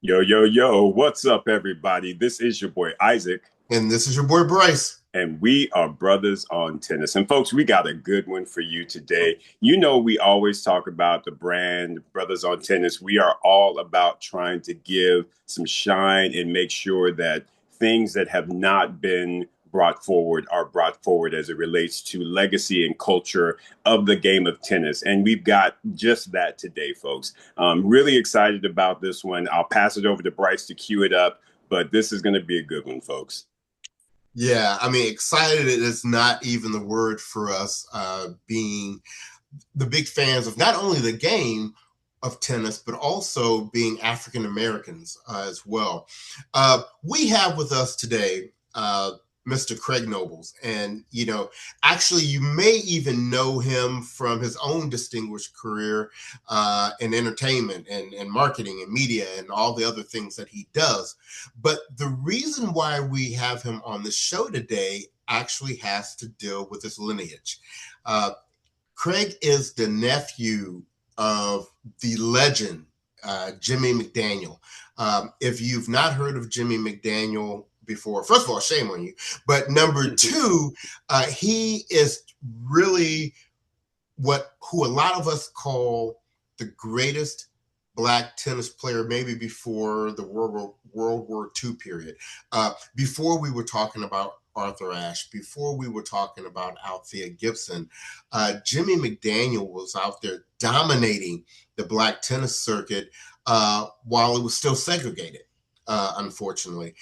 Yo, yo, yo, what's up, everybody? This is your boy Isaac, And this is your boy Bryce. and we are Brothers on Tennis. And folks, we got a good one for you today. You know, we always talk about the brand Brothers on Tennis. We are all about trying to give some shine and make sure that things that have not been brought forward are brought forward as it relates to legacy and culture of the game of tennis. And we've got just that today, folks. I'm really excited about this one. I'll pass it over to Bryce to cue it up, but this is going to be a good one, folks. Yeah, I mean, excited is not even the word for us, being the big fans of not only the game of tennis, but also being African Americans as well. We have with us today Mr. Craig Nobles. And, actually, you may even know him from his own distinguished career in entertainment and marketing and media and all the other things that he does. But the reason why we have him on the show today actually has to deal with his lineage. Craig is the nephew of the legend, Jimmie McDaniel. If you've not heard of Jimmie McDaniel before, first of all, shame on you. But number two, he is really who a lot of us call the greatest Black tennis player, maybe before the World War II period. Before we were talking about Arthur Ashe, before we were talking about Althea Gibson, Jimmie McDaniel was out there dominating the Black tennis circuit while it was still segregated, unfortunately.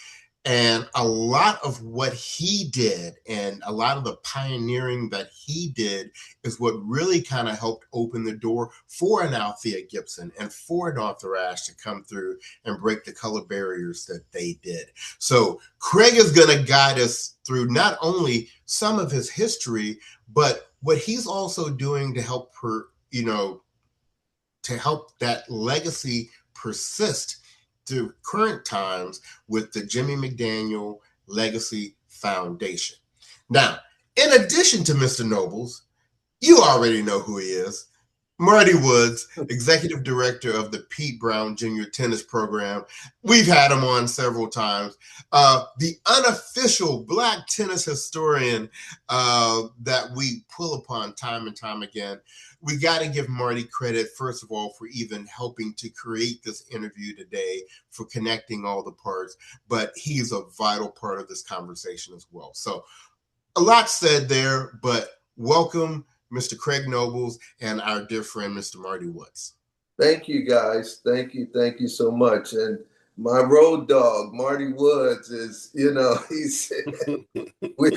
And a lot of what he did and a lot of the pioneering that he did is what really kind of helped open the door for an Althea Gibson and for an Arthur Ashe to come through and break the color barriers that they did. So Craig is going to guide us through not only some of his history, but what he's also doing to help to help that legacy persist through current times with the Jimmie McDaniel Legacy Foundation. Now, in addition to Mr. Nobles, you already know who he is. Marty Woods, Executive Director of the Pete Brown Jr. Tennis Program. We've had him on several times. The unofficial Black tennis historian that we pull upon time and time again. We got to give Marty credit, first of all, for even helping to create this interview today, for connecting all the parts, but he's a vital part of this conversation as well. So a lot said there, but welcome, Mr. Craig Nobles and our dear friend, Mr. Marty Woods. Thank you, guys. Thank you so much. And my road dog, Marty Woods, is he's we're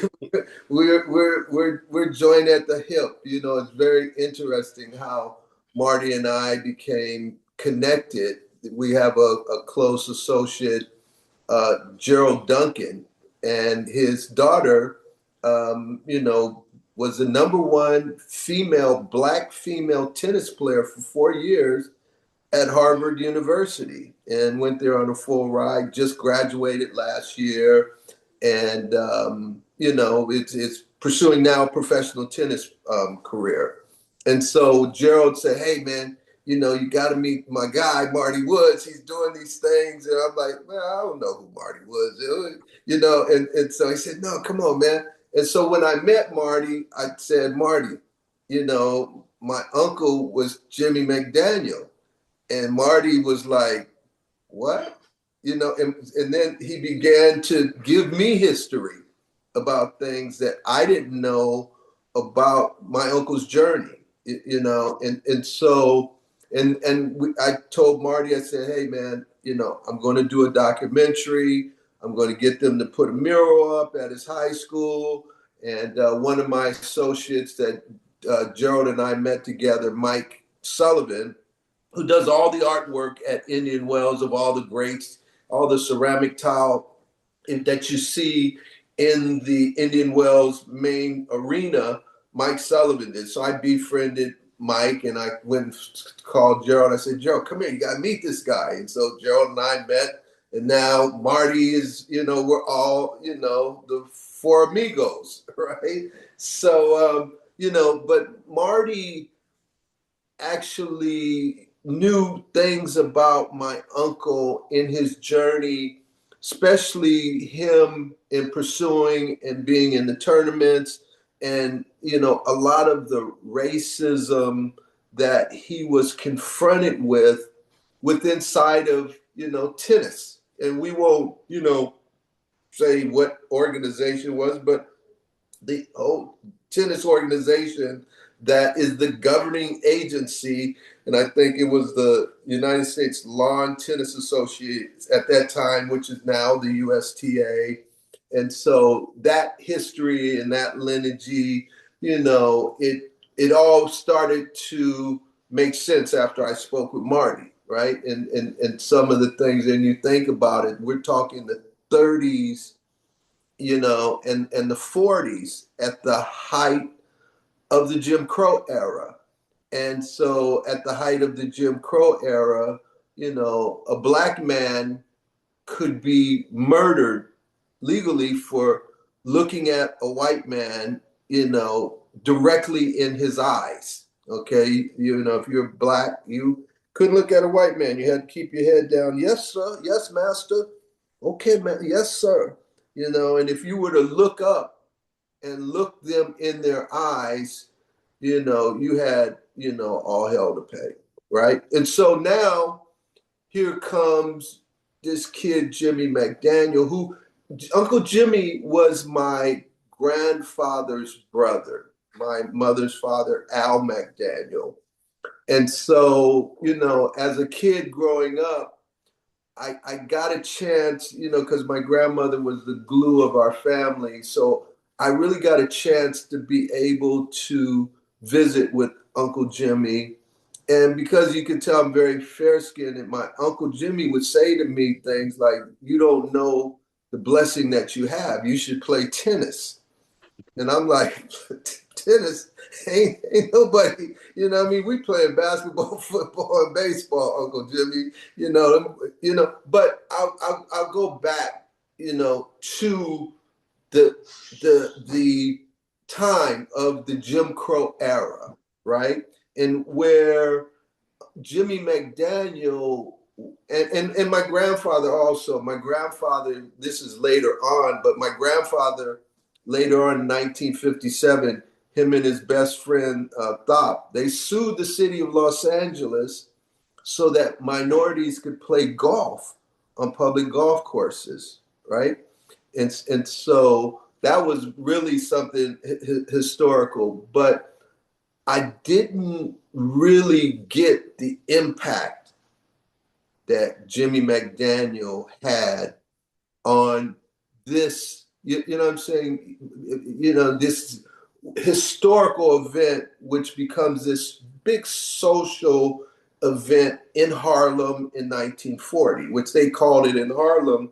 joined at the hip. It's very interesting how Marty and I became connected. We have a close associate, Gerald Duncan, and his daughter. Was the number one Black female tennis player for 4 years at Harvard University, and went there on a full ride, just graduated last year. And, it's pursuing now a professional tennis career. And so Gerald said, hey, man, you got to meet my guy, Marty Woods. He's doing these things. And I'm like, well, I don't know who Marty Woods is, and so he said, no, come on, man. And so when I met Marty, I said, Marty, my uncle was Jimmie McDaniel. And Marty was like, what? And then he began to give me history about things that I didn't know about my uncle's journey, and so, I told Marty, I said, hey, man, I'm going to do a documentary. I'm going to get them to put a mural up at his high school. And one of my associates that Gerald and I met together, Mike Sullivan, who does all the artwork at Indian Wells of all the greats, all the ceramic tile that you see in the Indian Wells main arena, Mike Sullivan did. So I befriended Mike, and I went and called Gerald. I said, Gerald, come here, you got to meet this guy. And so Gerald and I met. And now Marty is, we're all, the four amigos, right? So, but Marty actually knew things about my uncle in his journey, especially him in pursuing and being in the tournaments, and a lot of the racism that he was confronted with inside of tennis. And we won't say what organization was, but the whole tennis organization that is the governing agency. And I think it was the United States Lawn Tennis Association at that time, which is now the USTA. And so that history and that lineage, it all started to make sense after I spoke with Marty, right? And some of the things, and you think about it, we're talking the 30s, and the 40s at the height of the Jim Crow era. And so at the height of the Jim Crow era, a black man could be murdered legally for looking at a white man, directly in his eyes. Okay. If you're black, you couldn't look at a white man. You had to keep your head down. Yes, sir. Yes, master. Okay, man. Yes, sir. And if you were to look up and look them in their eyes, you had, all hell to pay. Right. And so now here comes this kid, Jimmie McDaniel, who Uncle Jimmie was my grandfather's brother, my mother's father, Al McDaniel. And so, as a kid growing up, I got a chance, because my grandmother was the glue of our family. So I really got a chance to be able to visit with Uncle Jimmie. And because you can tell I'm very fair-skinned, and my Uncle Jimmie would say to me things like, "You don't know the blessing that you have. You should play tennis." And I'm like, tennis? Ain't nobody, we playing basketball, football, and baseball, Uncle Jimmie, but I'll go back, to the time of the Jim Crow era, right? And where Jimmie McDaniel and my grandfather also, this is later on, but my grandfather later on in 1957, him and his best friend, Thop, they sued the city of Los Angeles so that minorities could play golf on public golf courses, right? And so that was really something historical, but I didn't really get the impact that Jimmie McDaniel had on this, you know what I'm saying? This historical event, which becomes this big social event in Harlem in 1940, which they called it in Harlem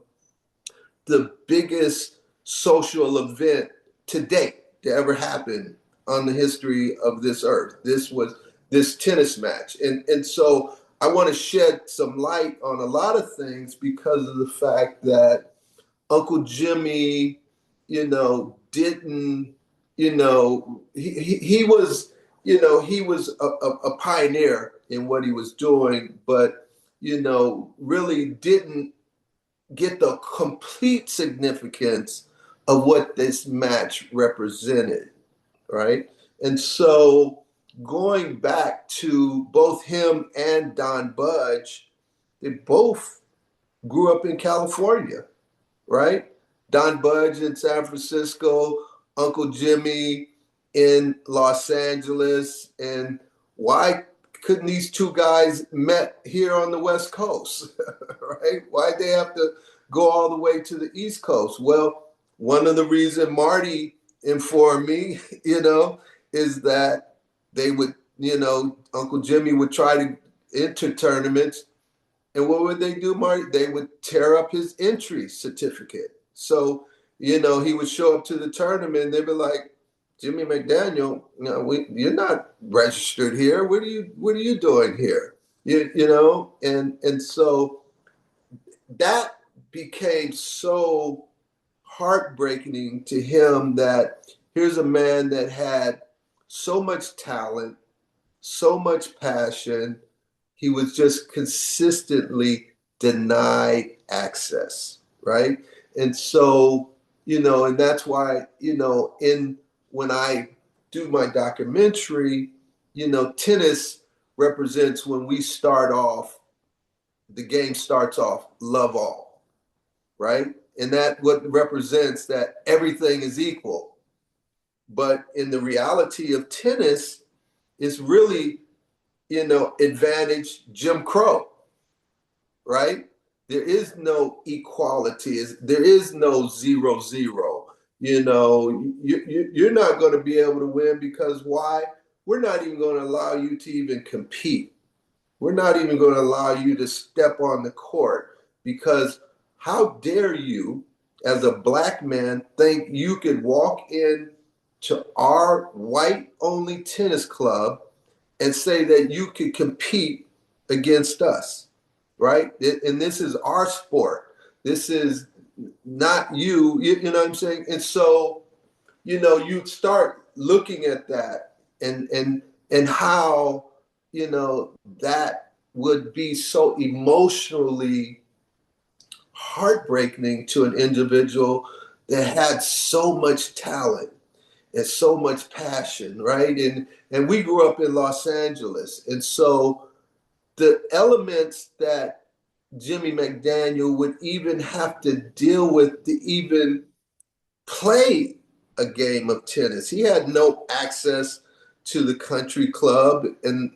the biggest social event to date to ever happen on the history of this earth. This was this tennis match. And so I want to shed some light on a lot of things because of the fact that Uncle Jimmie, didn't, he was, he was a pioneer in what he was doing, but, really didn't get the complete significance of what this match represented, right? And so going back to both him and Don Budge, they both grew up in California, right? Don Budge in San Francisco, Uncle Jimmie in Los Angeles. And why couldn't these two guys met here on the West Coast, right? Why'd they have to go all the way to the East Coast? Well, one of the reasons Marty informed me, is that they would, Uncle Jimmie would try to enter tournaments. And what would they do, Marty? They would tear up his entry certificate. So, he would show up to the tournament and they'd be like, Jimmie McDaniel, you're not registered here. What are you doing here? And so that became so heartbreaking to him that here's a man that had so much talent, so much passion, he was just consistently denied access, right? And so, and that's why, when I do my documentary, tennis represents when we start off, the game starts off love all, right? And that what represents that everything is equal. But in the reality of tennis, it's really, advantage Jim Crow, right? There is no equality. There is no 0-0. You're not going to be able to win because why? We're not even going to allow you to even compete. We're not even going to allow you to step on the court because how dare you, as a black man, think you could walk in to our white-only tennis club and say that you could compete against us, right? And this is our sport. This is not you. You know what I'm saying? And so, you start looking at that and how, that would be so emotionally heartbreaking to an individual that had so much talent and so much passion, right? And we grew up in Los Angeles. And so the elements that Jimmie McDaniel would even have to deal with to even play a game of tennis. He had no access to the country club and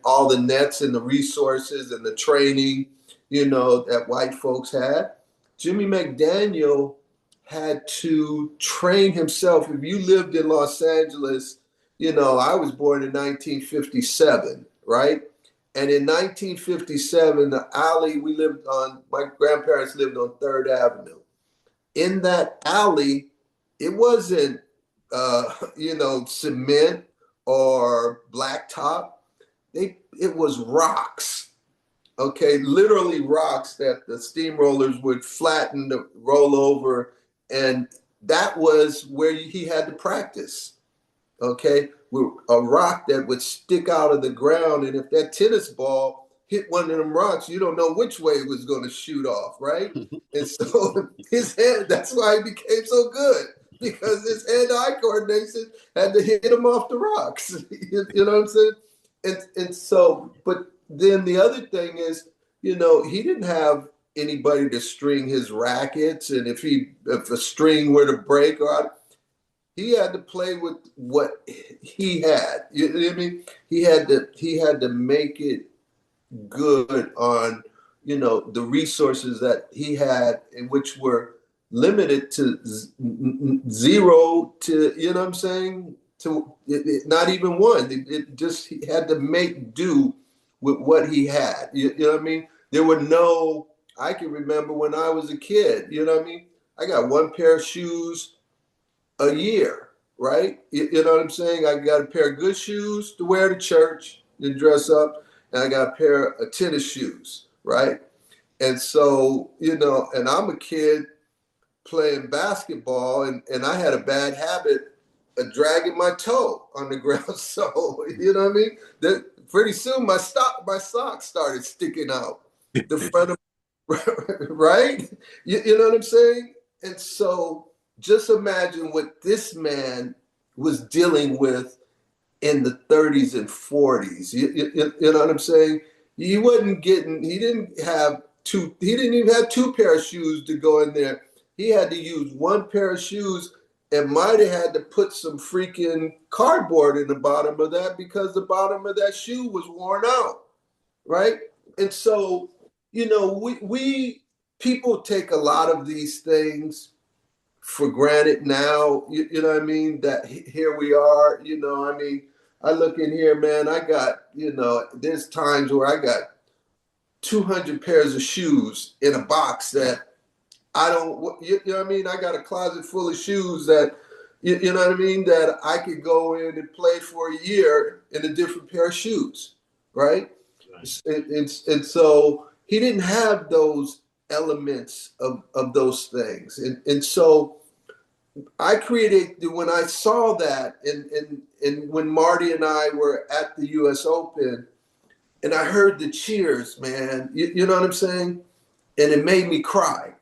all the nets and the resources and the training, that white folks had. Jimmie McDaniel had to train himself. If you lived in Los Angeles, I was born in 1957, right? And in 1957, the alley we lived on, my grandparents lived on 3rd Avenue. In that alley, it wasn't, cement or blacktop. It was rocks, okay? Literally rocks that the steamrollers would flatten, to roll over. And that was where he had to practice, okay? With a rock that would stick out of the ground. And if that tennis ball hit one of them rocks, you don't know which way it was going to shoot off, right? And so his head, that's why he became so good, because his hand-eye coordination had to hit him off the rocks. You know what I'm saying? And so, but then the other thing is, he didn't have anybody to string his rackets. And if a string were to break, he had to play with what he had. You know what I mean? He had to make it good on, the resources that he had, and which were limited to zero to, you know what I'm saying? To not even one. It just, he had to make do with what he had. You know what I mean? There were no, I can remember when I was a kid, you know what I mean? I got one pair of shoes a year, right? You know what I'm saying? I got a pair of good shoes to wear to church and dress up, and I got a pair of tennis shoes, right? And so, and I'm a kid playing basketball, and I had a bad habit of dragging my toe on the ground. So, you know what I mean? That pretty soon my socks started sticking out the front of right? You know what I'm saying? And so just imagine what this man was dealing with in the 30s and 40s. You know what I'm saying? He didn't even have two pair of shoes to go in there. He had to use one pair of shoes and might have had to put some freaking cardboard in the bottom of that because the bottom of that shoe was worn out, right? And so, we people take a lot of these things for granted now. You know what I mean? That here we are, I mean, I look in here, man, I got, there's times where I got 200 pairs of shoes in a box that I don't, you know what I mean? I got a closet full of shoes that, you know what I mean? That I could go in and play for a year in a different pair of shoes, right? And so he didn't have those elements of those things. And so I created, when I saw that, and when Marty and I were at the US Open, and I heard the cheers, man. You know what I'm saying? And it made me cry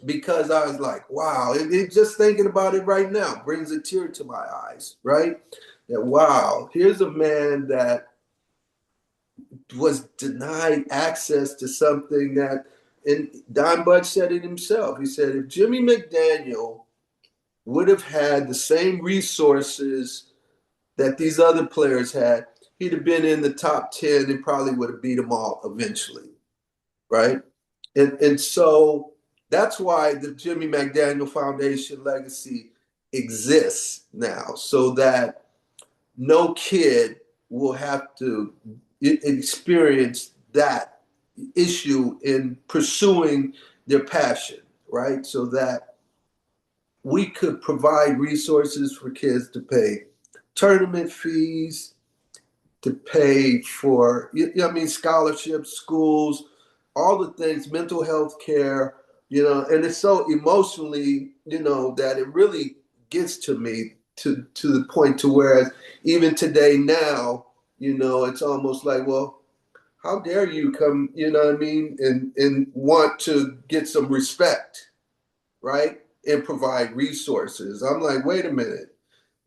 because I was like, wow, it just thinking about it right now brings a tear to my eyes, right? That, wow, here's a man that was denied access to something that, and Don Butch said it himself. He said, if Jimmie McDaniel would have had the same resources that these other players had, he'd have been in the top 10 and probably would have beat them all eventually, right? And so that's why the Jimmie McDaniel Foundation legacy exists now, so that no kid will have to experience that issue in pursuing their passion, right? So that we could provide resources for kids to pay tournament fees, to pay for, scholarships, schools, all the things, mental health care, and it's so emotionally, that it really gets to me to the point to where even today now, it's almost like, well, how dare you come, and want to get some respect, right? And provide resources. I'm like, wait a minute,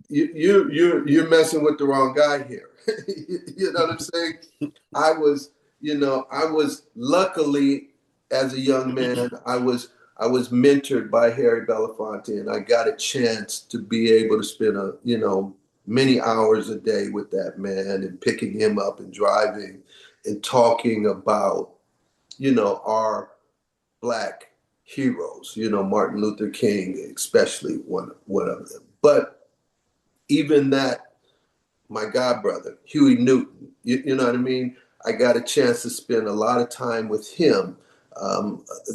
you're messing with the wrong guy here. You know what I'm saying? I was luckily, as a young man, I was mentored by Harry Belafonte, and I got a chance to be able to spend many hours a day with that man and picking him up and driving and talking about, our Black heroes, Martin Luther King, especially one of them. But even that, my god brother, Huey Newton, you know what I mean? I got a chance to spend a lot of time with him.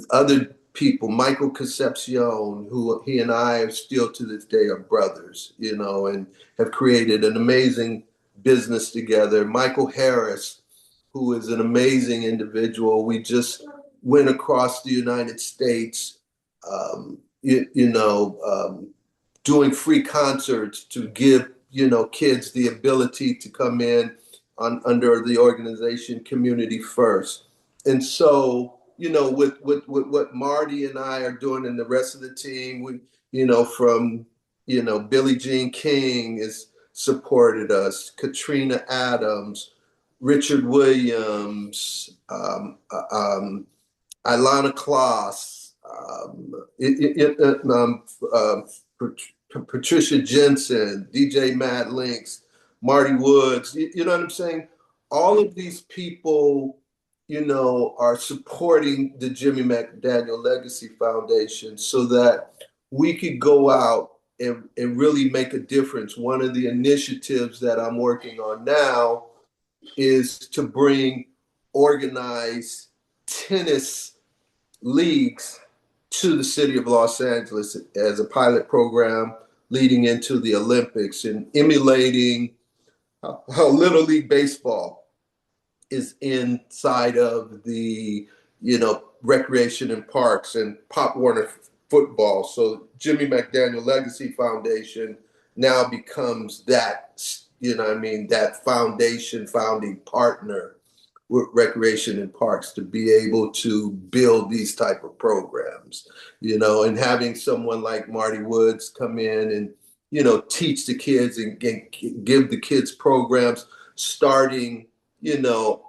Other people, Michael Concepcion, who he and I are still to this day are brothers, and have created an amazing business together. Michael Harris, who is an amazing individual. We just went across the United States, doing free concerts to give kids the ability to come in under the organization Community First. And so, with what Marty and I are doing and the rest of the team, we, from, Billie Jean King has supported us, Katrina Adams, Richard Williams, Ilana Kloss, Patricia Jensen, DJ Mad Links, Marty Woods. You know what I'm saying? All of these people, are supporting the Jimmie McDaniel Legacy Foundation so that we could go out and really make a difference. One of the initiatives that I'm working on now is to bring organized tennis leagues to the city of Los Angeles as a pilot program leading into the Olympics and emulating how Little League Baseball is inside of the, recreation and parks and Pop Warner football. So Jimmie McDaniel Legacy Foundation now becomes that, that founding partner with recreation and parks to be able to build these type of programs, and having someone like Marty Woods come in and, teach the kids and give the kids programs starting,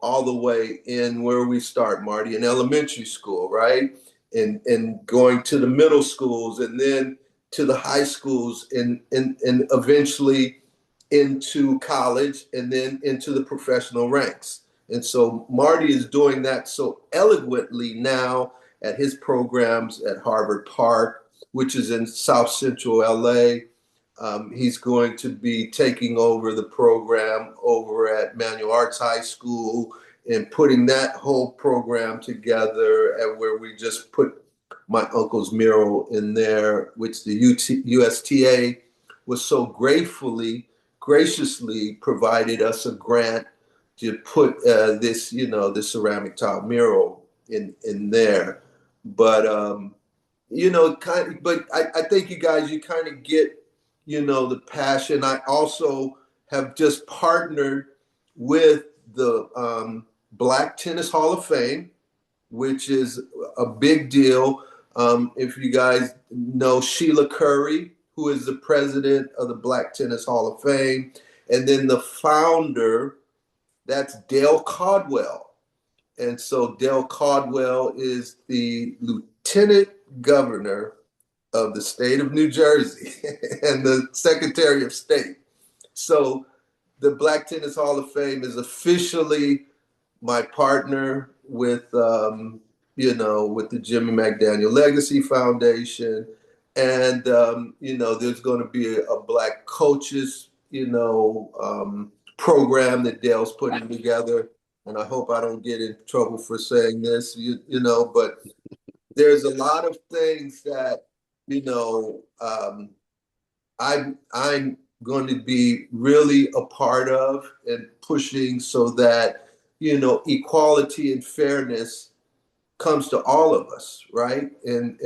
all the way in where we start, Marty, in elementary school, right? And going to the middle schools and then to the high schools and eventually into college and then into the professional ranks. And so Marty is doing that so eloquently now at his programs at Harvard Park, which is in South Central LA. He's going to be taking over the program over at Manual Arts High School and putting that whole program together, and where we just put my uncle's mural in there, which the USTA was so graciously provided us a grant to put this ceramic tile mural in there. But I think you guys, you kind of get, the passion. I also have just partnered with the Black Tennis Hall of Fame, which is a big deal. If you guys know Sheila Curry, who is the president of the Black Tennis Hall of Fame, and then the founder, that's Dale Caldwell. And so Dale Caldwell is the lieutenant governor of the state of New Jersey and the Secretary of State. So the Black Tennis Hall of Fame is officially my partner with, with the Jimmie McDaniel Legacy Foundation. And, there's going to be a Black coaches, program that Dale's putting together. And I hope I don't get in trouble for saying this, but there's a lot of things that, I'm going to be really a part of and pushing so that, equality and fairness comes to all of us, right? And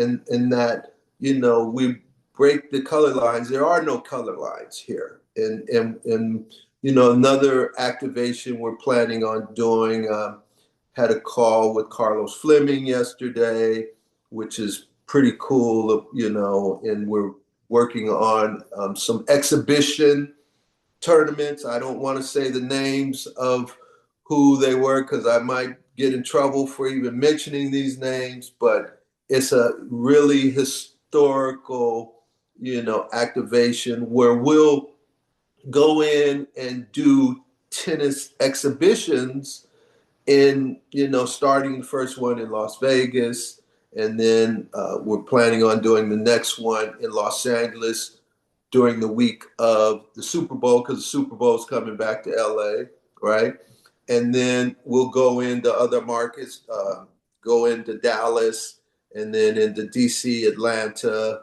that, we break the color lines. There are no color lines here. And another activation we're planning on doing, had a call with Carlos Fleming yesterday, which is pretty cool, and we're working on some exhibition tournaments. I don't want to say the names of who they were because I might get in trouble for even mentioning these names, but it's a really historical, activation where we'll go in and do tennis exhibitions in, starting the first one in Las Vegas. And then we're planning on doing the next one in Los Angeles during the week of the Super Bowl, because the Super Bowl is coming back to LA, right? And then we'll go into other markets, go into Dallas, and then into DC, Atlanta,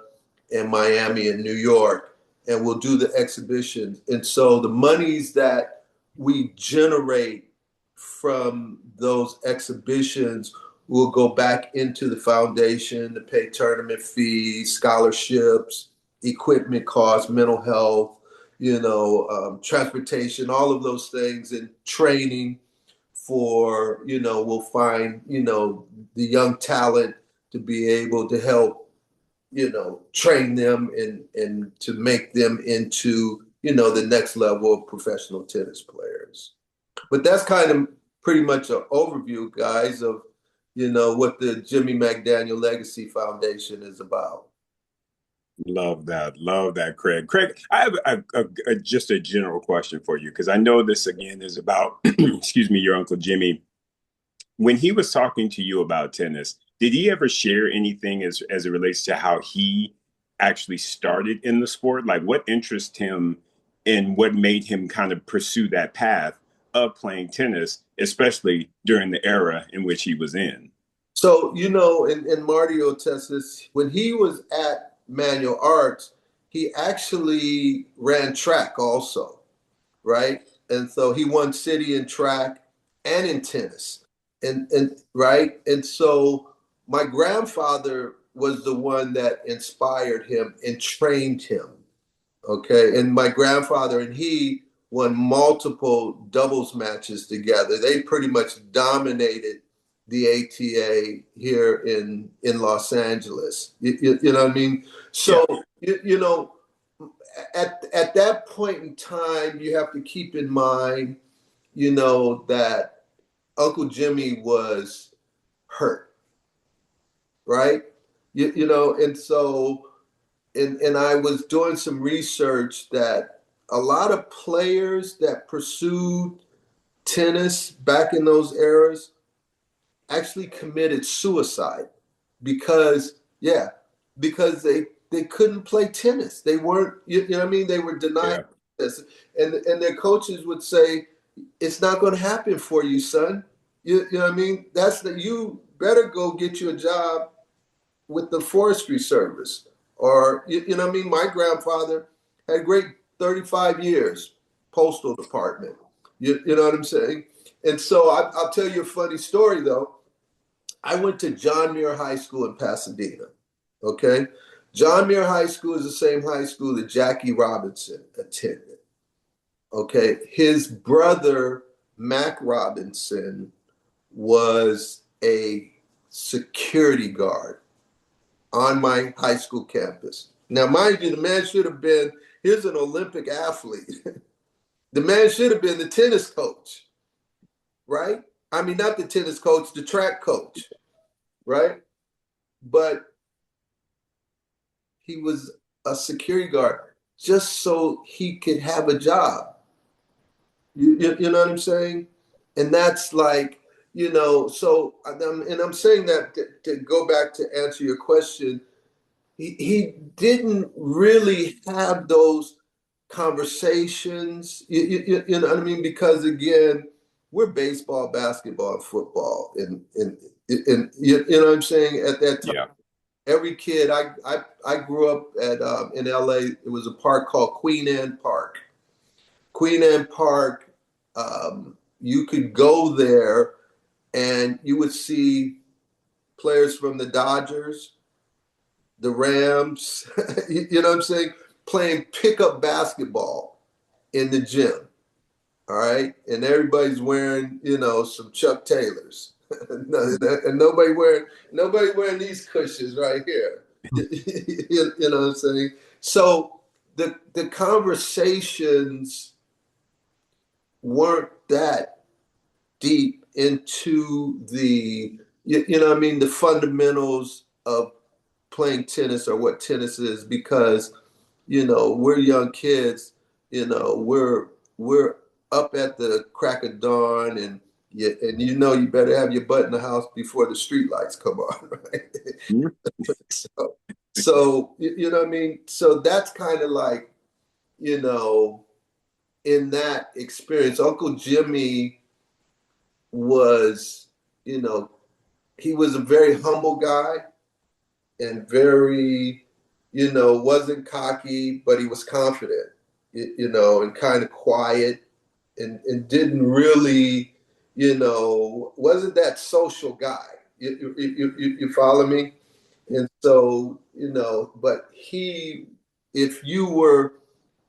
and Miami and New York. And we'll do the exhibitions. And so the monies that we generate from those exhibitions will go back into the foundation to pay tournament fees, scholarships, equipment costs, mental health, transportation, all of those things, and training for, we'll find, the young talent to be able to help, train them and to make them into, the next level of professional tennis players. But that's kind of pretty much an overview, guys, of, what the Jimmie McDaniel Legacy Foundation is about. Love that. Love that, Craig. Craig, I have just a general question for you, because I know this, again, is about, excuse me, your Uncle Jimmie. When he was talking to you about tennis, did he ever share anything as it relates to how he actually started in the sport? Like, what interests him and what made him kind of pursue that path of playing tennis, especially during the era in which he was in? So, and Marty will attest this, when he was at Manual Arts, he actually ran track also, right? And so he won city in track and in tennis. And right. And so my grandfather was the one that inspired him and trained him. Okay. And my grandfather and he won multiple doubles matches together. They pretty much dominated the ATA here in Los Angeles. You know what I mean? So, yeah. At that point in time, you have to keep in mind, that Uncle Jimmie was hurt, right? And so, and I was doing some research that a lot of players that pursued tennis back in those eras actually committed suicide because they couldn't play tennis. They weren't, you know what I mean? They were denied this. And their coaches would say, it's not going to happen for you, son. You know what I mean? You better go get you a job with the Forestry Service. Or, you know what I mean? My grandfather had a great 35 years, Postal Department. You know what I'm saying? And so I'll tell you a funny story, though. I went to John Muir High School in Pasadena, okay? John Muir High School is the same high school that Jackie Robinson attended, okay? His brother Mac Robinson was a security guard on my high school campus. Now, mind you, the man should have been, here's an Olympic athlete. The man should have been the tennis coach, right? I mean, not the tennis coach, the track coach, right? But he was a security guard just so he could have a job. You know what I'm saying? And that's like, you know, so, and I'm saying that to go back to answer your question, he didn't really have those conversations, you know what I mean? Because again, we're baseball, basketball, and football. And you know what I'm saying? At that time, Yeah. every kid, I grew up at in LA, it was a park called Queen Anne Park. Queen Anne Park, you could go there and you would see players from the Dodgers, the Rams, you know what I'm saying, playing pickup basketball in the gym. All right. And everybody's wearing, you know, some Chuck Taylors. And nobody wearing these cushions right here. You know what I'm saying? So the conversations weren't that deep into the, you know what I mean, the fundamentals of playing tennis or what tennis is, because, you know, we're young kids, you know, we're up at the crack of dawn, and you know you better have your butt in the house before the street lights come on, right? So you know what I mean? So that's kind of like, you know, in that experience, Uncle Jimmy was, you know, he was a very humble guy and very, you know, wasn't cocky, but he was confident, you know, and kind of quiet, and didn't really, you know, wasn't that social guy. You follow me? And so, you know, but he, if you were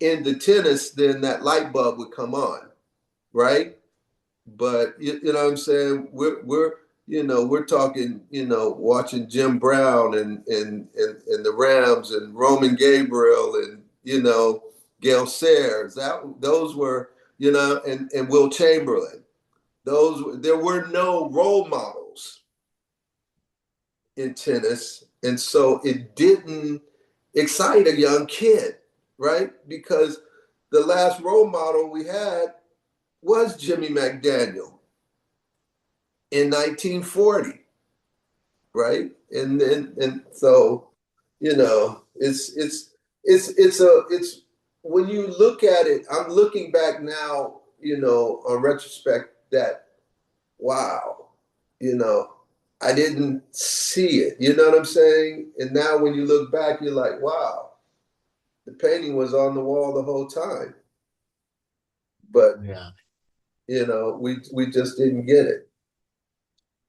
into tennis, then that light bulb would come on, right? But you know what I'm saying? We're you know, we're talking, you know, watching Jim Brown and the Rams and Roman Gabriel and, you know, Gail Sayers. Those were, you know, and Will Chamberlain. There were no role models in tennis. And so it didn't excite a young kid, right? Because the last role model we had was Jimmie McDaniel in 1940, right? And so, you know, it's when you look at it, I'm looking back now, you know, on retrospect, that wow, you know, I didn't see it. You know what I'm saying? And now when you look back, you're like, wow, the painting was on the wall the whole time. But Yeah. you know, we just didn't get it.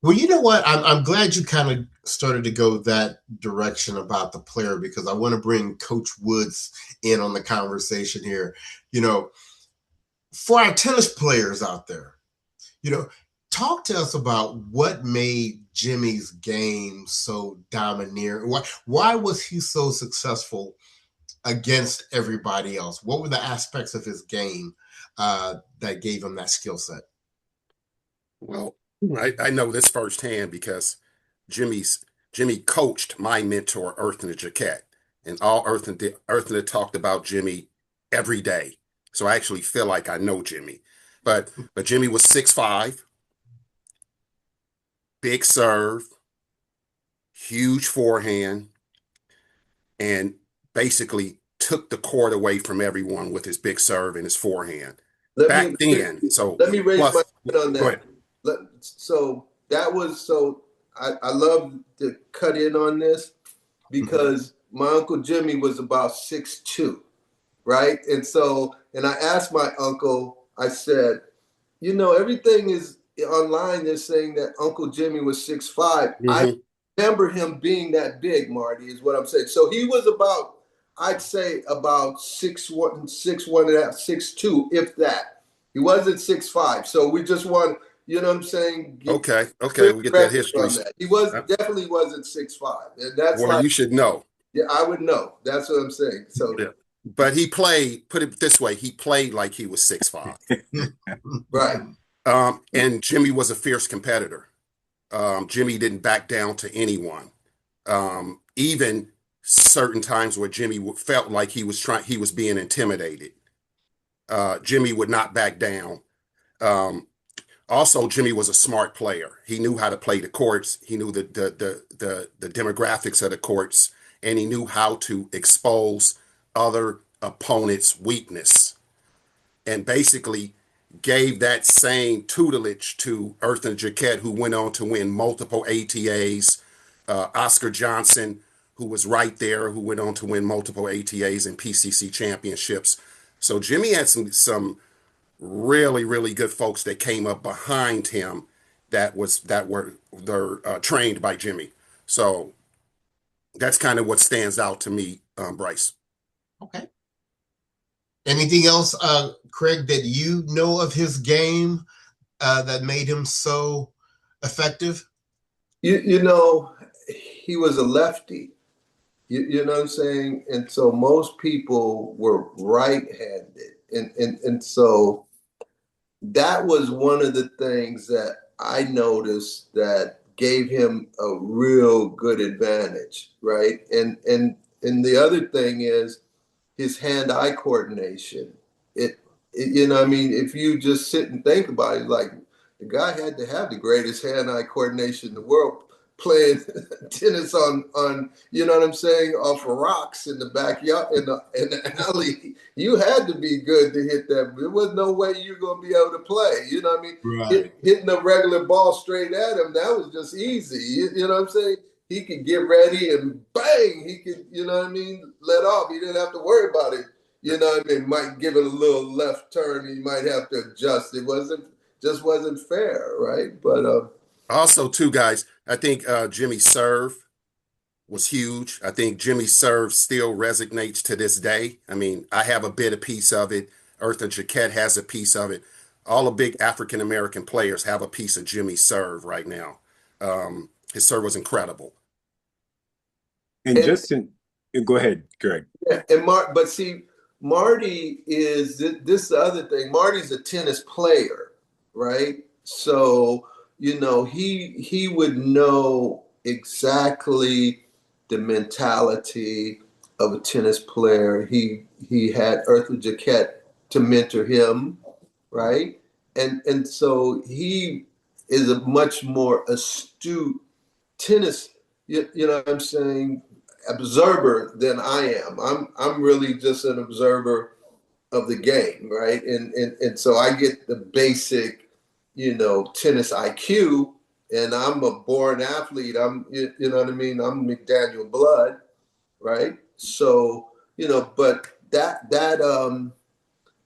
Well, you know what? I'm glad you kind of started to go that direction about the player, because I want to bring Coach Woods in on the conversation here. You know, for our tennis players out there, you know, talk to us about what made Jimmie's game so domineering. Why was he so successful against everybody else? What were the aspects of his game that gave him that skill set? Well, I know this firsthand because Jimmy coached my mentor, Earthen Jaquette, and all Earthen talked about Jimmy every day. So I actually feel like I know Jimmy. But Jimmy was 6'5", big serve, huge forehand, and basically took the court away from everyone with his big serve and his forehand. Back then, so let me raise plus, my hand on go that. ahead. So that was so I love to cut in on this, because my Uncle Jimmy was about 6'2", right? And so, and I asked my uncle, I said, you know, everything is online. They're saying that Uncle Jimmy was 6'5". Mm-hmm. I remember him being that big, Marty, is what I'm saying. So he was about, I'd say about 6'1", 6'1.5", 6'2", if that. He wasn't 6'5". So we just want, you know what I'm saying? Okay, Clear we get that record history. on that. He was Uh, definitely wasn't 6'5". And that's Well, like, you should know. yeah, I would know. That's what I'm saying. So, Yeah. But he played, put it this way, he played like he was 6'5". right. And Jimmie was a fierce competitor. Jimmie didn't back down to anyone. Even certain times where Jimmie felt like he was being intimidated. Jimmie would not back down. Um, Also, Jimmie was a smart player. He knew how to play the courts. He knew the demographics of the courts, and he knew how to expose other opponents' weakness, and basically gave that same tutelage to Arthur Ashe, who went on to win multiple ATAs. Oscar Johnson, who was right there, who went on to win multiple ATAs and PCC championships. So Jimmie had some really, really good folks that came up behind him that were they're trained by Jimmie. So that's kind of what stands out to me, Bryce. Okay. Anything else, Craig, that you know of his game that made him so effective? You know, he was a lefty. You know what I'm saying? And so most people were right-handed. And so that was one of the things that I noticed that gave him a real good advantage, right? And the other thing is his hand-eye coordination. You know, I mean, if you just sit and think about it, like the guy had to have the greatest hand-eye coordination in the world playing tennis on you know what I'm saying, off of rocks in the backyard in the alley. You had to be good to hit that. There was no way you're gonna be able to play. You know what I mean? Right. Hitting a regular ball straight at him, that was just easy. You know what I'm saying? He could get ready and bang, he could, you know what I mean, let off. He didn't have to worry about it. You know what I mean? Might give it a little left turn. He might have to adjust. It wasn't fair, right? But Also, too, guys, I think Jimmie's serve was huge. I think Jimmie's serve still resonates to this day. I mean, I have a bit of piece of it. Arthur Ashe has a piece of it. All the big African American players have a piece of Jimmie's serve right now. His serve was incredible. And and just in, go ahead, Greg. yeah, but see, Marty is this the other thing. Marty's a tennis player, right? So you know he would know exactly the mentality of a tennis player. He had Arthur Ashe to mentor him, right? And so he is a much more astute tennis, you know what I'm saying, observer than I am. I'm really just an observer of the game, right? And so I get the basic, you know, tennis IQ, and I'm a born athlete. You know what I mean? I'm McDaniel blood, right? So, you know, but that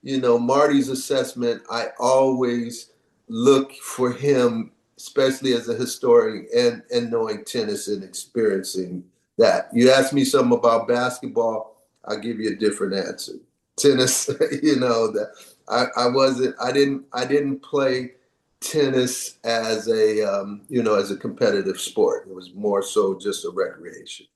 you know, Marty's assessment, I always look for him, especially as a historian and knowing tennis and experiencing that. You ask me something about basketball, I'll give you a different answer. Tennis, you know, that I didn't play tennis as a you know, as a competitive sport. It was more so just a recreation.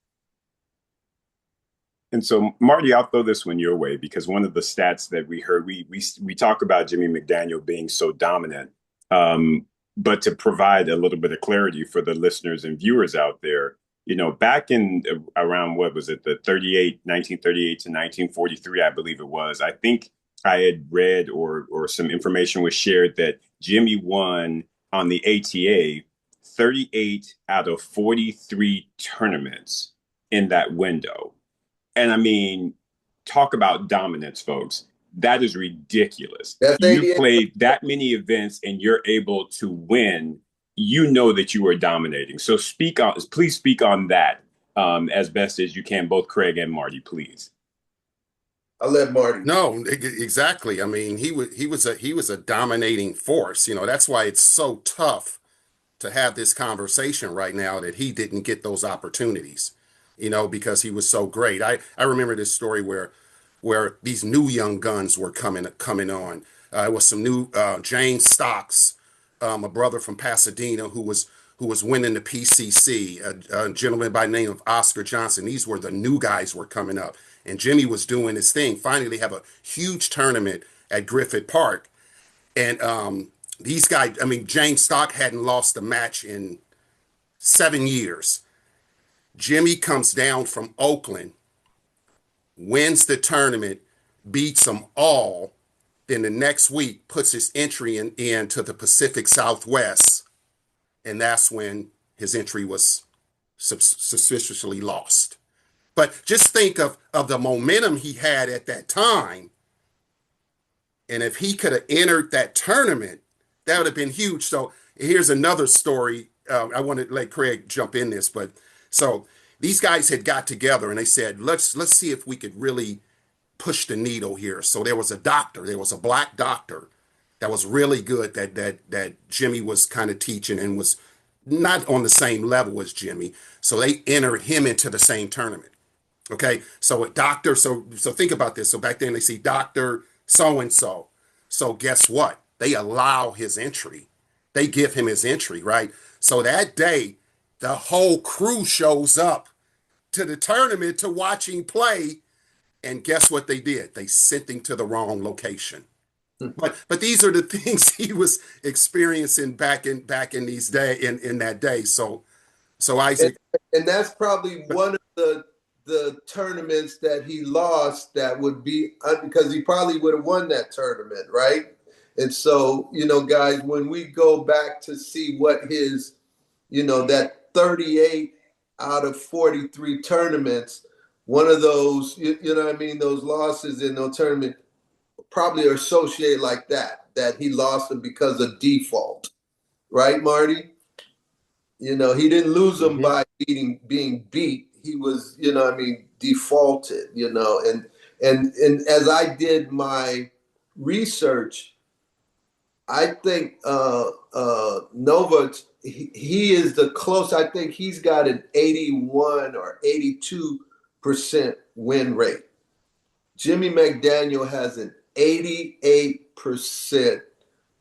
And so, Marty, I'll throw this one your way because one of the stats that we heard, we talk about Jimmie McDaniel being so dominant, but to provide a little bit of clarity for the listeners and viewers out there, you know, back in around what was it, the 1938 to 1943, I believe it was. I think I had read or some information was shared that Jimmie won on the ATA 38 out of 43 tournaments in that window. And I mean, talk about dominance, folks. That is ridiculous. That's You 88. played that many events and you're able to win. You know that you are dominating. So please speak on that as best as you can, both Craig and Marty, please. I'll let Marty. No, exactly. I mean, he was a dominating force. You know, that's why it's so tough to have this conversation right now that he didn't get those opportunities, you know, because he was so great. I remember this story where these new young guns were coming on. It was some new James Stocks, a brother from Pasadena who was winning the PCC, a gentleman by the name of Oscar Johnson. These were the new guys were coming up, and Jimmie was doing his thing. Finally, they have a huge tournament at Griffith Park, and these guys, I mean, James Stock hadn't lost a match in 7 years. Jimmie comes down from Oakland, wins the tournament, beats them all. Then the next week puts his entry into the Pacific Southwest, and that's when his entry was suspiciously lost. But just think of the momentum he had at that time, and if he could have entered that tournament, that would have been huge. So here's another story. I want to let Craig jump in this, but so these guys had got together and they said, let's see if we could really push the needle here. So there was a black doctor that was really good that Jimmie was kind of teaching and was not on the same level as Jimmie. So they entered him into the same tournament. Okay, so a doctor, so think about this. So back then they see Dr. So-and-so. So guess what? They allow his entry. They give him his entry, right? So that day, the whole crew shows up to the tournament to watch him play. And guess what they did? They sent him to the wrong location. But these are the things he was experiencing back in these in that day. So Isaac, and that's probably one of the tournaments that he lost that would be because he probably would have won that tournament, right? And so, guys, when we go back to see what his, that 38 out of 43 tournaments, one of those, you know what I mean, those losses in those tournament probably are associated like that he lost them because of default, right, Marty? He didn't lose them by being beat. He was, defaulted, and as I did my research, I think Nova, he is the close. I think he's got an 81 or 82% win rate. Jimmie McDaniel has an 88%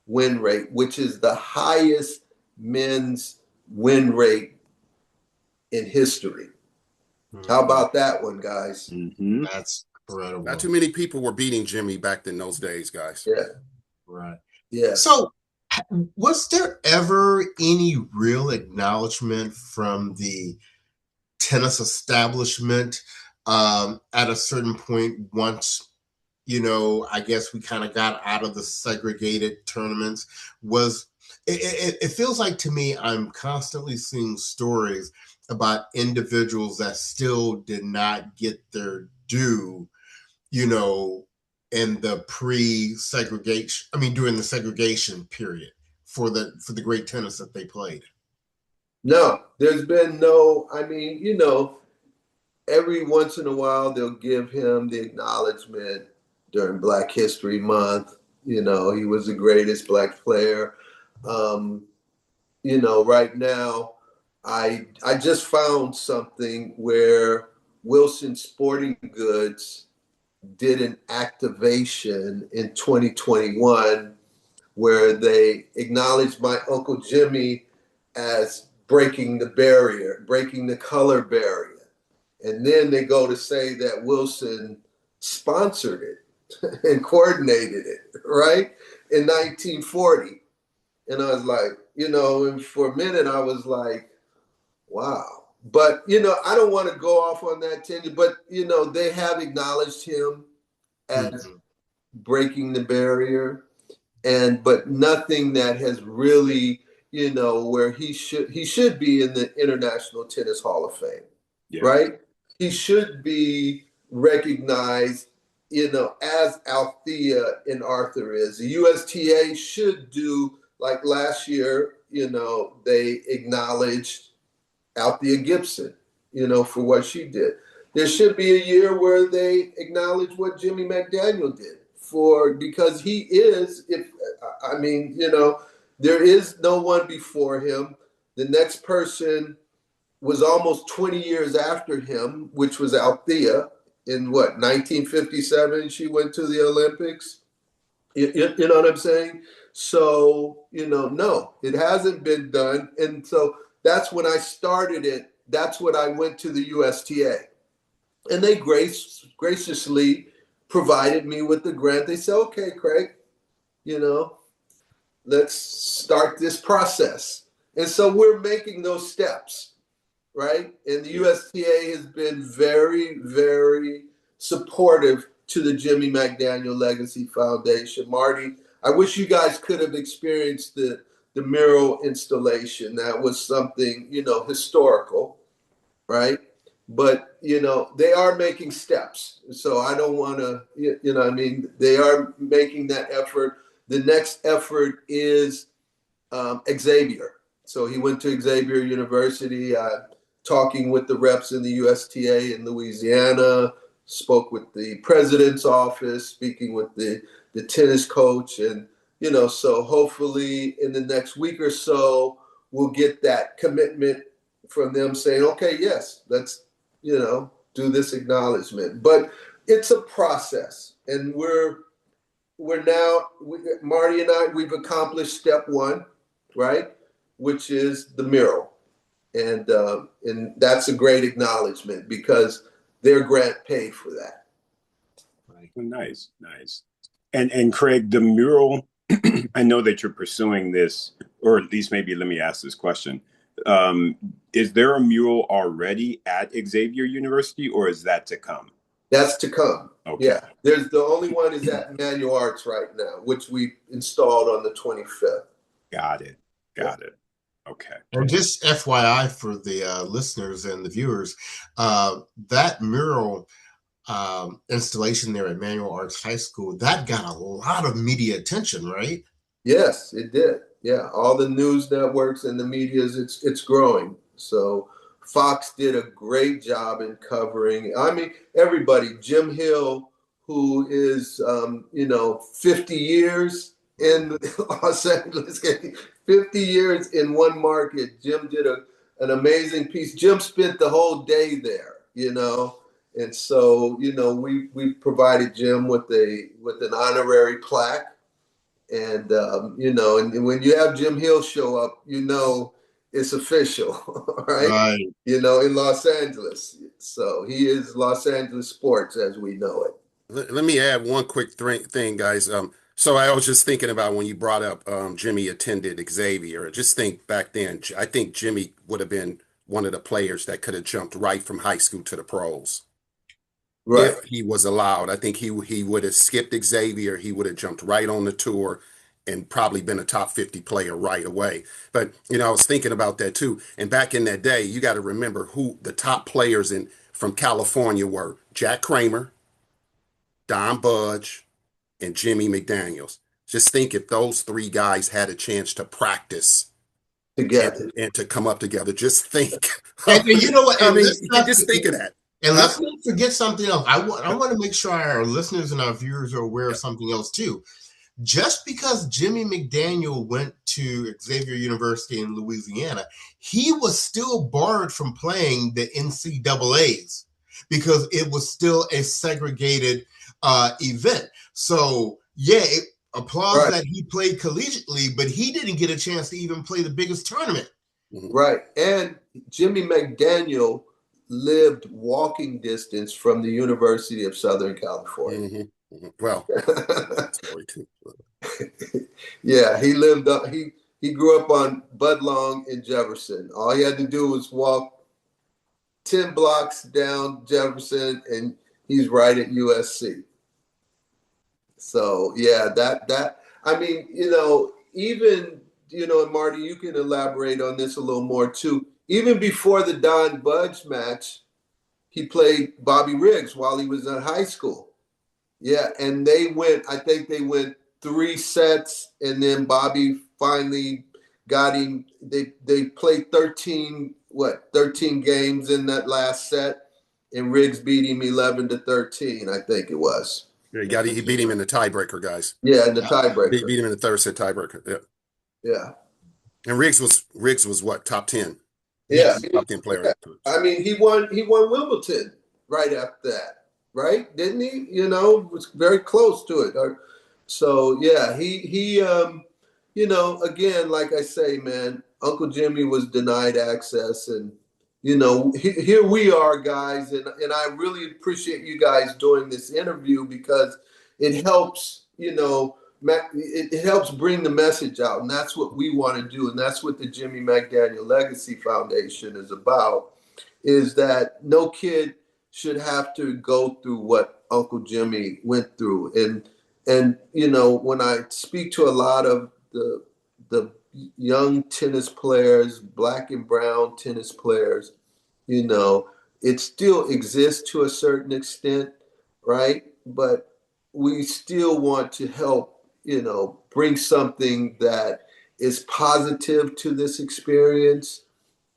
win rate, which is the highest men's win rate in history. How about that one, guys? Mm-hmm. That's incredible. Not too many people were beating Jimmie back in those days, guys. Yeah. Right. Yeah. So was there ever any real acknowledgement from the tennis establishment at a certain point once, I guess we kind of got out of the segregated tournaments? It feels like to me, I'm constantly seeing stories about individuals that still did not get their due, in the pre-segregation, during the segregation period for the great tennis that they played. No, there's been no, every once in a while they'll give him the acknowledgement during Black History Month. He was the greatest Black player. Right now, I just found something where Wilson Sporting Goods did an activation in 2021 where they acknowledged my Uncle Jimmie as breaking the color barrier. And then they go to say that Wilson sponsored it and coordinated it, right? In 1940. And I was like, and for a minute I was like, wow. But, I don't want to go off on that tangent, but, they have acknowledged him as breaking the barrier, but nothing that has really, where he should be in the International Tennis Hall of Fame, right? He should be recognized, as Althea and Arthur is. The USTA should do, like last year, they acknowledged Althea Gibson, for what she did. There should be a year where they acknowledge what Jimmie McDaniel did because he is, there is no one before him. The next person was almost 20 years after him, which was Althea in 1957, she went to the Olympics. You know what I'm saying? So, no, it hasn't been done. And so that's when I started it. That's when I went to the USTA. And they graciously provided me with the grant. They said, okay, Craig, let's start this process. And so we're making those steps, right? And the USTA has been very, very supportive to the Jimmie McDaniel Legacy Foundation. Marty, I wish you guys could have experienced the mural installation. That was something, historical, right? But, they are making steps. So I don't want to, they are making that effort. The next effort is Xavier. So he went to Xavier University, talking with the reps in the USTA in Louisiana, spoke with the president's office, speaking with the tennis coach. And, so hopefully in the next week or so, we'll get that commitment from them saying, okay, yes, let's, do this acknowledgement. But it's a process. And we're now, Marty and I, we've accomplished step one, right? Which is the mural. And that's a great acknowledgement because their grant paid for that. Nice. And Craig, the mural, I know that you're pursuing this, or at least maybe let me ask this question. Is there a mural already at Xavier University, or is that to come? That's to come. Okay. Yeah. There's the only one is at Manual Arts right now, which we installed on the 25th. Got it. Okay. And just FYI for the listeners and the viewers, that mural installation there at Manual Arts High School, that got a lot of media attention, right? Yes, it did. Yeah, all the news networks and the medias, it's growing. So Fox did a great job in covering. I mean, everybody. Jim Hill, who is 50 years in Los Angeles, 50 years in one market. Jim did an amazing piece. Jim spent the whole day there, and so we provided Jim with an honorary plaque. And and when you have Jim Hill show up, it's official, right? In Los Angeles. So he is Los Angeles sports as we know it. Let me add one quick thing, guys. So I was just thinking about when you brought up Jimmie attended Xavier. Just think back then, I think Jimmie would have been one of the players that could have jumped right from high school to the pros. Right. If he was allowed. I think he would have skipped Xavier. He would have jumped right on the tour and probably been a top 50 player right away. But, I was thinking about that too. And back in that day, you got to remember who the top players from California were. Jack Kramer, Don Budge, and Jimmie McDaniels. Just think if those three guys had a chance to practice together and to come up together. Just think. And you know what? I mean, just think of that. And let's not forget something else. I want to make sure our listeners and our viewers are aware of something else too. Just because Jimmie McDaniel went to Xavier University in Louisiana, he was still barred from playing the NCAAs because it was still a segregated event. So applause that he played collegiately, but he didn't get a chance to even play the biggest tournament. Right. And Jimmie McDaniel lived walking distance from the University of Southern California. Well, yeah, he lived up. He grew up on Budlong in Jefferson. All he had to do was walk 10 blocks down Jefferson, and he's right at USC. So yeah, that I mean, even and Marty, you can elaborate on this a little more too. Even before the Don Budge match, he played Bobby Riggs while he was in high school. Yeah, and I think they went 3 sets, and then Bobby finally got him. They played 13 games in that last set, and Riggs beat him 11-13, I think it was. Yeah, he beat him in the tiebreaker, guys. Yeah, in the tiebreaker. He beat him in the third set tiebreaker. Yeah. Yeah. And Riggs was what, top 10? Yeah, top 10 player. Yeah. I mean, he won Wimbledon right after that, right? Didn't he? Was very close to it. So yeah, again, like I say, man, Uncle Jimmy was denied access, and here we are, guys, and I really appreciate you guys doing this interview because it helps, it helps bring the message out, and that's what we want to do, and that's what the Jimmie McDaniel Legacy Foundation is about, is that no kid should have to go through what Uncle Jimmy went through, and when I speak to a lot of the young tennis players, black and brown tennis players, it still exists to a certain extent, right? But we still want to help, bring something that is positive to this experience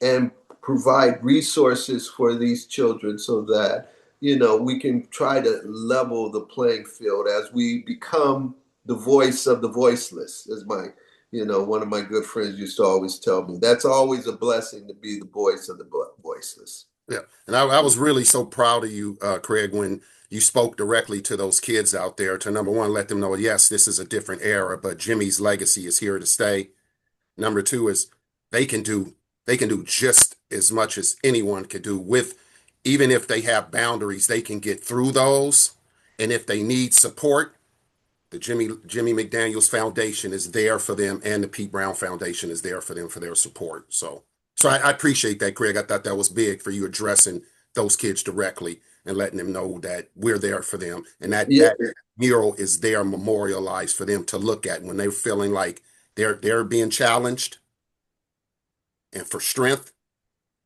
and provide resources for these children so that, we can try to level the playing field as we become the voice of the voiceless, as one of my good friends used to always tell me. That's always a blessing to be the voice of the voiceless. Yeah. And I was really so proud of you, Craig, when you spoke directly to those kids out there to, number one, let them know, yes, this is a different era, but Jimmy's legacy is here to stay. Number two is they can do they can do just as much as anyone could do with, even if they have boundaries, they can get through those. And if they need support, the Jimmie McDaniel's Foundation is there for them, and the Pete Brown Foundation is there for them for their support. So I appreciate that, Craig. I thought that was big for you addressing those kids directly and letting them know that we're there for them, and Yeah, that mural is there memorialized for them to look at when they're feeling like they're being challenged and for strength.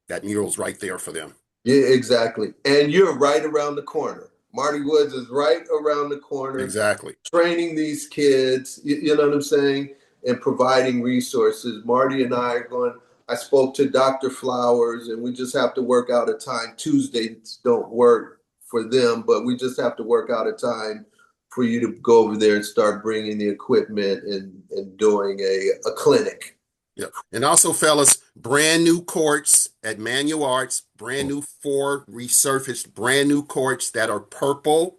That mural's right there for them. yeah, exactly. And you're right around the corner. Marty Woods is right around the corner, Exactly. training these kids, you know what I'm saying, and providing resources. Marty and I are going, I spoke to Dr. Flowers, and we just have to work out a time. Tuesdays don't work for them, but we just have to work out a time for you to go over there and start bringing the equipment and doing a clinic. Yeah. And also, fellas, brand new courts at Manual Arts, brand new 4 resurfaced, brand new courts that are purple,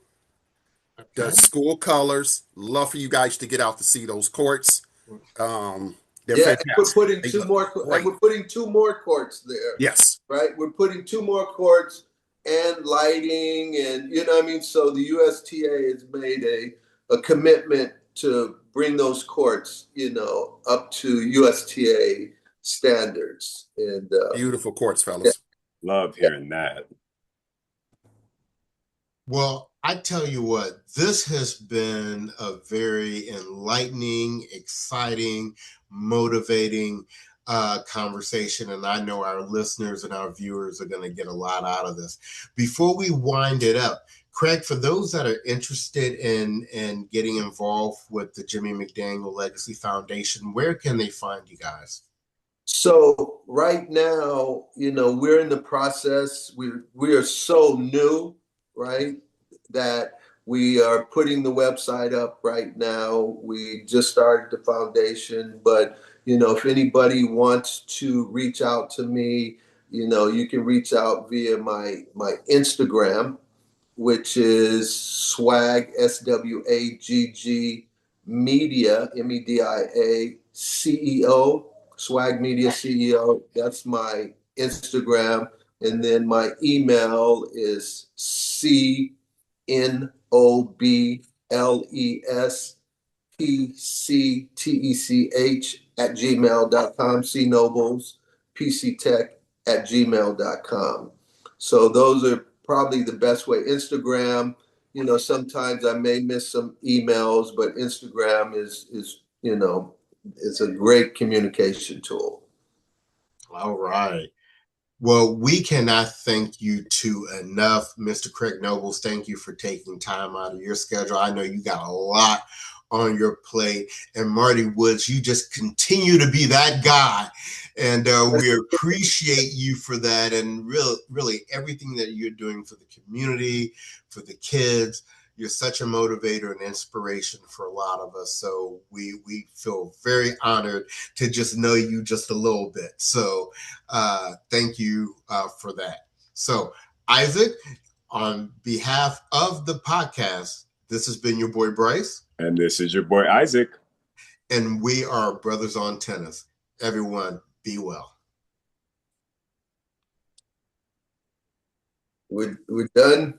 the school colors. Love for you guys to get out to see those courts. They're Yeah, and we're fantastic. putting They two look more, and great. we're putting two more courts there, Yes. right? We're putting two more courts and lighting, and what I mean. So the USTA has made a commitment to bring those courts, up to USTA standards, and Beautiful courts, yeah, fellas. Love yeah. hearing that. Well, I tell you what, this has been a very enlightening, exciting, motivating conversation, and I know our listeners and our viewers are going to get a lot out of this. Before we wind it up, Craig, for those that are interested in getting involved with the Jimmie McDaniel Legacy Foundation, where can they find you guys? So right now, we're in the process. We are so new, right? That we are putting the website up right now. We just started the foundation, but if anybody wants to reach out to me, you can reach out via my Instagram, which is swag SWAGG media MEDIA CEO, swag media CEO. That's my Instagram, and then my email is cnoblespctech@gmail.com, cnoblespctech@gmail.com. So those are probably the best way. Instagram, sometimes I may miss some emails, but Instagram is it's a great communication tool. All right. Well, we cannot thank you two enough. Mr. Craig Nobles, thank you for taking time out of your schedule. I know you got a lot on your plate. And Marty Woods, you just continue to be that guy. And we appreciate you for that. And really everything that you're doing for the community, for the kids. You're such a motivator and inspiration for a lot of us. So we feel very honored to just know you just a little bit. So thank you for that. So Isaac, on behalf of the podcast, this has been your boy Bryce. And this is your boy, Isaac. And we are Brothers on Tennis. Everyone, be well. We're done.